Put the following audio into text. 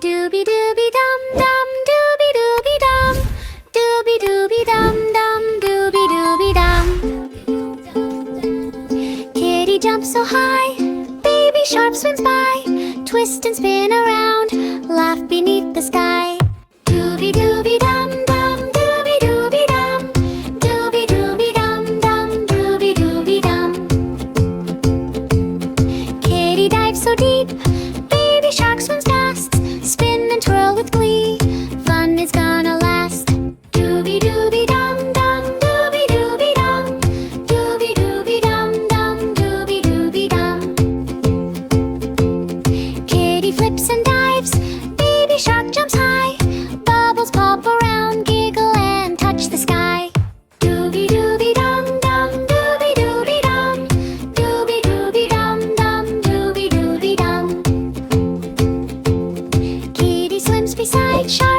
Dooby dooby dum dum, dooby dooby dum, dooby dooby dum dum, dooby dooby dum. Kitty jumps so high, baby shark swims by, twist and spin around, laugh beneath the sky. Dooby dooby dum dum, dooby dooby dum, dooby dooby dum dum, dooby dooby dum. Kitty dives so deep, baby shark swims fast, spin and twirl with glee, fun is gonna last. Dooby dooby dum dum, dooby dooby dum, dooby dooby dum dum, dooby dooby dum. Kitty flips and dives, baby shark jumps high, bubbles pop around, giggle and touch the sky. Dooby dooby dum dum, dooby dooby dum, dooby dooby dum dum, dooby dooby dum. Kitty swims beside shark.